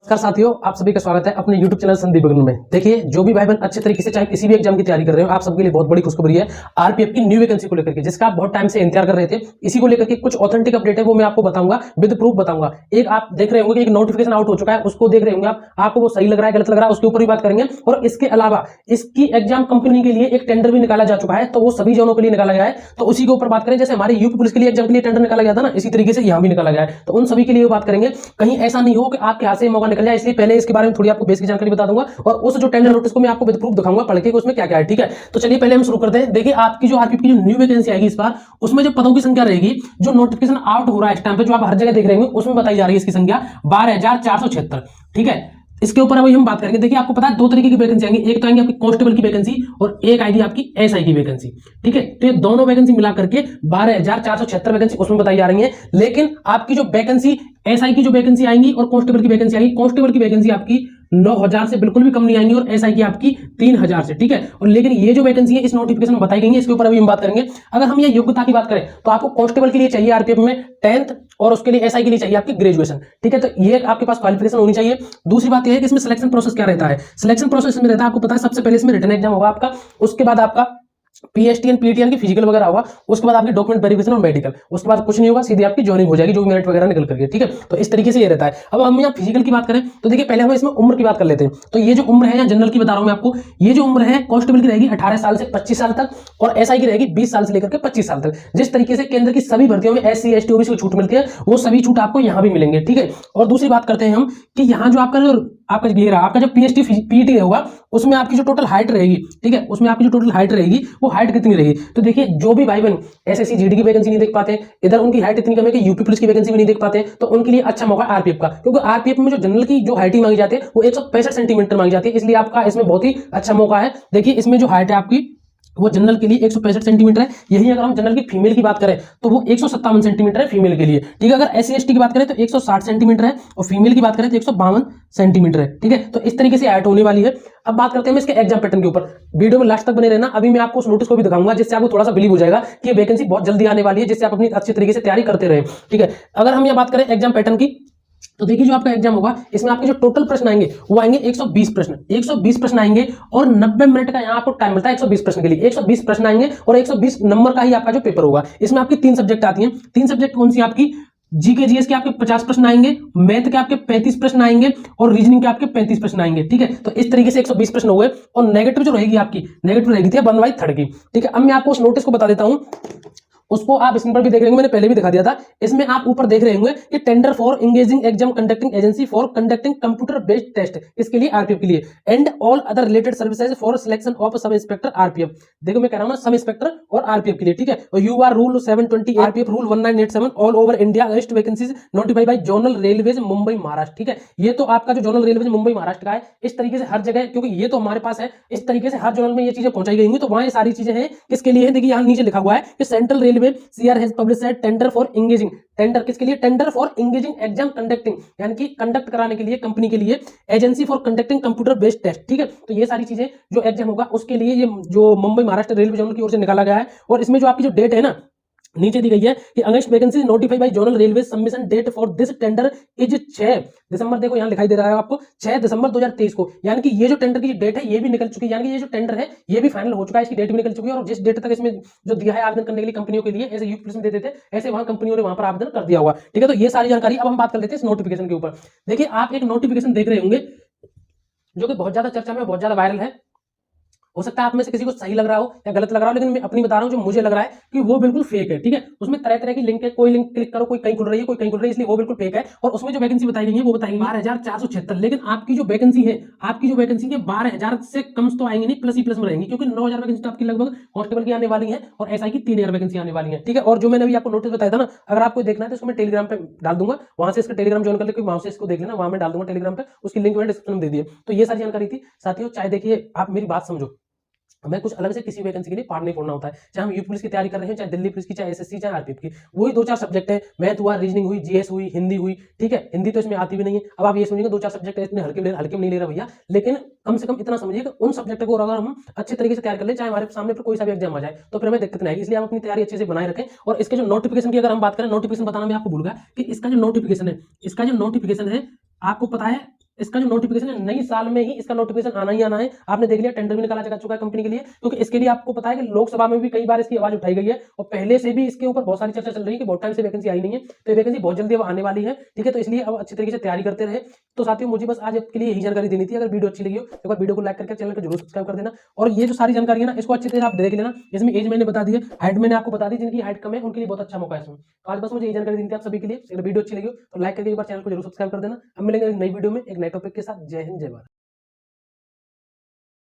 नमस्कार साथियों, आप सभी का स्वागत है अपने YouTube चैनल संदीप बगन में। देखिए, जो भी भाई बहन अच्छे तरीके से चाहे किसी भी एग्जाम की तैयारी कर रहे हो, आप सबके लिए बहुत बड़ी खुशखबरी है। आरपीएफ की न्यू वैकेंसी को लेकर के, जिसका आप बहुत टाइम से इंतजार कर रहे थे, इसी को लेकर के कुछ ऑथेंटिक अपडेट है, वो मैं आपको बताऊंगा, विद प्रूफ बताऊंगा। एक आप देख रहे होंगे कि एक नोटिफिकेशन आउट हो चुका है, उसको देख रहे होंगे आपको वो सही लग रहा है, गलत लग रहा है, उसके ऊपर भी बात करेंगे। और इसके अलावा इसकी एग्जाम कंपनी के लिए एक टेंडर भी निकाला जा चुका है, तो वो सभी जोनों के लिए निकाला गया है, तो उसी के ऊपर बात करें। जैसे हमारे यूपी पुलिस के लिए एग्जाम के लिए टेंडर निकाला गया था ना, इसी तरीके से यहाँ भी निकाला गया है, तो उन सभी के लिए बात करेंगे। कहीं ऐसा नहीं हो कि आपके हाथ से मौका निकल जाए, इसलिए पहले इसके बारे में थोड़ी आपको बेसिक जानकारी बता दूंगा, और उस जो टेंडर नोटिस को मैं आपको विद प्रूफ दिखाऊंगा पढ़ के उसमें क्या क्या है। ठीक है, तो चलिए पहले हम शुरू करते हैं। देखिए, आपकी जो आरपीएफ की जो न्यू वैकेंसी आएगी इस बार, उसमें जो पदों की संख्या रहेगी, जो नोटिफिकेशन आउट हो रहा है इस टाइम पे, जो आप हर जगह देख रहे होंगे, उसमें बताई जा रही है इसकी संख्या 12,476। ठीक है, इसके ऊपर अभी हम बात करेंगे। देखिए, आपको पता है दो तरीके की वैकेंसी आएंगी, एक तो आएंगी आपकी कांस्टेबल की वैकेंसी और एक आएगी आपकी एसआई की वैकेंसी। ठीक है, तो ये दोनों वैकेंसी मिला करके 12,476 वैकेंसी उसमें बताई जा रही है। लेकिन आपकी जो वैकेंसी एसआई की जो वैकेंसी आएंगी और कांस्टेबल की वैकेंसी आएगी, कांस्टेबल की वैकेंसी आपकी 9,000 से बिल्कुल भी कम नहीं आएंगी और एसआई की आपकी 3,000 से। ठीक है, और लेकिन ये जो वैकेंसी है इस नोटिफिकेशन में बताई गई है, इसके ऊपर अभी हम बात करेंगे। अगर हम ये योग्यता की बात करें तो आपको कांस्टेबल के लिए चाहिए आरपीएफ में 10th और उसके लिए एसआई के लिए चाहिए आपकी ग्रेजुएशन। ठीक है, तो ये आपके पास क्वालिफिकेशन होनी चाहिए। दूसरी बात यह है कि इसमें सिलेक्शन प्रोसेस क्या रहता है। सिलेक्शन प्रोसेस में रहता है, आपको पता है, सबसे पहले इसमें रिटन एग्जाम होगा आपका, उसके बाद आपका पीएसटीएन पीटीएन की फिजिकल वगैरह होगा, उसके बाद आपकी डॉक्यूमेंट वेरिफिकेशन और मेडिकल, उसके बाद कुछ नहीं होगा, सीधे आपकी जॉइनिंग हो जाएगी, जो मेरिट वगैरह निकल करके। ठीक है, तो इस तरीके से ये रहता है। अब हम यहाँ फिजिकल की बात करें तो देखिए, पहले हम इसमें उम्र की बात कर लेते हैं। तो ये जो उम्र है, या जनरल की बता रहा हूं मैं आपको, ये जो उम्र है कांस्टेबल की रहेगी 18 साल से 25 साल तक, और एसआई की रहेगी 20 साल से लेकर के 25 साल तक। जिस तरीके से केंद्र की सभी भर्तियों में एससी एसटी ओबीसी को छूट मिलती है, वो सभी छूट आपको यहाँ भी मिलेंगे। ठीक है, और दूसरी बात करते हैं हम कि यहाँ जो आपका जो पीएचटी पीटी होगा, उसमें आपकी जो टोटल हाइट रहेगी, ठीक है, उसमें आपकी जो टोटल हाइट रहेगी, वो हाइट कितनी रहेगी। तो देखिए, जो भी भाई बहन एसएससी जीडी की वैकेंसी नहीं देख पाते, इधर उनकी हाइट इतनी कम है कि यूपी पुलिस की वैकेंसी भी नहीं देख पाते, तो उनके लिए अच्छा मौका आरपीएफ का, क्योंकि आरपीएफ में जो जनरल की जो हाइट मांगी जाती है वो 165 सेंटीमीटर मांगी जाती है, इसलिए आपका इसमें बहुत ही अच्छा मौका है। देखिए, इसमें जो हाइट है आपकी, वो जनरल के लिए 165 सेंटीमीटर है। यही अगर हम जनरल की फीमेल की बात करें तो वो 157 सेंटीमीटर है फीमेल के लिए। ठीक है, अगर एससी एसटी की बात करें तो 160 सेंटीमीटर है, और फीमेल की बात करें तो 152 सेंटीमीटर है। ठीक है, तो इस तरीके से हाइट होने वाली है। अब बात करते हैं इसके एग्जाम पैटर्न के ऊपर। वीडियो में लास्ट तक बने रहना, अभी मैं आपको उस नोटिस को भी दिखाऊंगा, जिससे आपको थोड़ा सा बिलीव हो जाएगा कि ये वैकेंसी बहुत जल्दी आने वाली है, जिससे आप अपनी अच्छी तरीके से तैयारी करते रहे। ठीक है, अगर हम ये बात करें एग्जाम पैटर्न की, तो देखिए, जो आपका एग्जाम होगा इसमें आपके जो टोटल प्रश्न आएंगे वो आएंगे 120 प्रश्न। 120 प्रश्न आएंगे और 90 मिनट का यहाँ आपको टाइम मिलता है 120 प्रश्न के लिए। 120 प्रश्न आएंगे और 120 नंबर का ही आपका जो पेपर होगा। इसमें आपकी 3 सब्जेक्ट आती हैं। 3 सब्जेक्ट कौन सी आपकी? जीके जीएस के आपके 50 प्रश्न आएंगे, मैथ के आपके 35 प्रश्न आएंगे, और रीजनिंग के आपके 35 प्रश्न आएंगे। ठीक है, तो इस तरीके से 120 प्रश्न हो गए। और नेगेटिव जो रहेगी आपकी, नेगेटिव रहेगी थी 1/3 की। ठीक है, अब मैं आपको उस नोटिस को बता देता हूं, उसको आप स्क्रीन पर भी देख रहे होंगे, मैंने पहले भी दिखा दिया था। इसमें आप ऊपर देख रहे होंगे कि tender for engaging exam conducting agency for conducting computer based test, इसके लिए आरपीएफ के लिए, and all other related services for selection of sub inspector RPF. देखो, मैं कह रहा हूं ना, सब इंस्पेक्टर और आरपीएफ के लिए। ठीक है, और UR rule 720 RPF rule 1987 all over India list vacancies notified by zonal railways Mumbai Maharashtra. ठीक है, ये तो आपका जो जोनल रेलवेज मुंबई महाराष्ट्र का है। इस तरीके से हर जगह, क्योंकि ये तो हमारे पास है, इस तरीके से हर जोनल में ये चीजें पहुंचाई गई होंगी, तो वहां ये सारी चीजें हैं किसके लिए है। देखिए, यहाँ नीचे लिखा हुआ है कि central railway CR has published tender for engaging, tender किसके लिए? Tender for engaging exam conducting, यानी कि कंडक्ट कराने के लिए कंपनी के लिए, agency for conducting computer based test. ठीक है, तो ये सारी चीजें जो एग्जाम होगा उसके लिए ये जो मुंबई महाराष्ट्र रेलवे जोन की ओर से निकाला गया है। और इसमें जो आपकी जो डेट है ना, नीचे दी गई है कि against vacancy notified by zonal railway submission date for this tender is 6 December. देखो, यहां दिखाई दे रहा है आपको 6 दिसंबर 2023 को, यानी कि ये जो टेंडर की डेट है ये भी निकल चुकी है, यानी कि ये जो टेंडर है ये भी फाइनल हो चुका है, इसकी डेट भी निकल चुकी है। और जिस डेट तक इसमें जो दिया है आवेदन करने के लिए कंपनियों के लिए, ऐसे यूपी पुलिस में देते थे, ऐसे वहां कंपनियों ने वहां पर आवेदन कर दिया हुआ। ठीक है, तो ये सारी जानकारी अब हम बात कर लेते हैं इस नोटिफिकेशन के ऊपर। देखिए, आप एक नोटिफिकेशन देख रहे होंगे जो कि बहुत ज्यादा चर्चा में, बहुत ज्यादा वायरल है। हो सकता है आप में से किसी को सही लग रहा हो या गलत लग रहा हो, लेकिन मैं अपनी बता रहा हूं जो मुझे लग रहा है कि वो बिल्कुल फेक है। ठीक है, उसमें तरह तरह की लिंक है, कोई लिंक क्लिक करो, कोई कहीं खुल रही है, कोई कहीं खुल रही है, इसलिए वो बिल्कुल फेक है। और उसमें जो वैकेंसी बताई गई है वो बताई गई 12,476, लेकिन आपकी जो वैकेंसी है, 12,000 से कम तो आएंगे नहीं, प्लस ही प्लस में रहेंगी, क्योंकि 9,000 वैकेंसी तो आपकी लगभग कांस्टेबल की आने वाली है और एसआई की 3,000 वैकेंसी आने वाली है। ठीक है, और जो मैंने अभी आपको नोटिस बताया था ना, अगर आपको देखना है तो उसको मैं टेलीग्राम पे डाल दूंगा, वहां से इसका टेलीग्राम ज्वाइन कर लेके वहां से इसको देख लेना, वहां मैं डाल दूंगा टेलीग्राम पे, उसकी लिंक मैंने डिस्क्रिप्शन में दे दी है। तो ये सारी जानकारी थी साथियों। चाहे देखिए, आप मेरी बात समझो, हमें कुछ अलग से किसी वैकेंसी के लिए पार नहीं फोड़ना होता है, चाहे हम यूपी पुलिस की तैयारी कर रहे हैं, चाहे दिल्ली पुलिस की, चाहे एसएससी, चाहे आरपीएफ की। वही 2-4 सब्जेक्ट है, मैथ हुआ, रीजनिंग हुई, जीएस हुई, हिंदी हुई। ठीक है, हिंदी तो इसमें आती भी नहीं है। अब आप ये समझिए 2-4 सब्जेक्ट है, इतने हल्के में नहीं ले रहा भैया, लेकिन कम से कम इतना समझिए कि उन सब्जेक्ट को अगर हम अच्छे तरीके से तैयार कर ले, चाहे हमारे सामने पर कोई सा भी एग्जाम आ जाए, तो फिर हमें दिक्कत नहीं आएगी। इसलिए हम अपनी तैयारी अच्छे से बनाए रखें। और इसके जो नोटिफिकेशन की अगर हम बात करें, नोटिफिकेशन बताना मैं आपको भूल गया कि इसका जो नोटिफिकेशन है, आपको पता है इसका जो नोटिफिकेशन है नई साल में ही इसका नोटिफिकेशन आना ही आना है। आपने देख लिया टेंडर भी निकाला जा चुका है कंपनी के लिए, क्योंकि इसके लिए आपको पता है कि लोकसभा में भी कई बार इसकी आवाज उठाई गई है और पहले से भी इसके ऊपर बहुत सारी चर्चा चल रही है कि बहुत टाइम से वैकेंसी आई नहीं है, तो ये वैकेंसी बहुत जल्दी अब आने वाली है। ठीक है, तो इसलिए अब अच्छी तरीके से तैयारी करते रहे। तो साथियों, मुझे बस आज आपके लिए यही जानकारी देनी थी। अगर वीडियो अच्छी लगी हो एक बार वीडियो को लाइक करके चैनल को जरूर सब्सक्राइब कर देना। और ये जो सारी जानकारी है ना, इसको अच्छी तरह से आप देख लेना। इसमें एज मैंने बता दी है, हाइट मैंने आपको बता दी, जिनकी हाइट कम है उनके लिए बहुत अच्छा मौका है इसमें। तो आज बस मुझे यही जानकारी देनी थी आप सभी के लिए। अगर वीडियो अच्छी लगी हो तो लाइक करके एक बार चैनल को जरूर सब्सक्राइब कर देना। अब मिलेंगे एक नई वीडियो में एक नए टॉपिक के साथ। जय हिंद, जय भारत।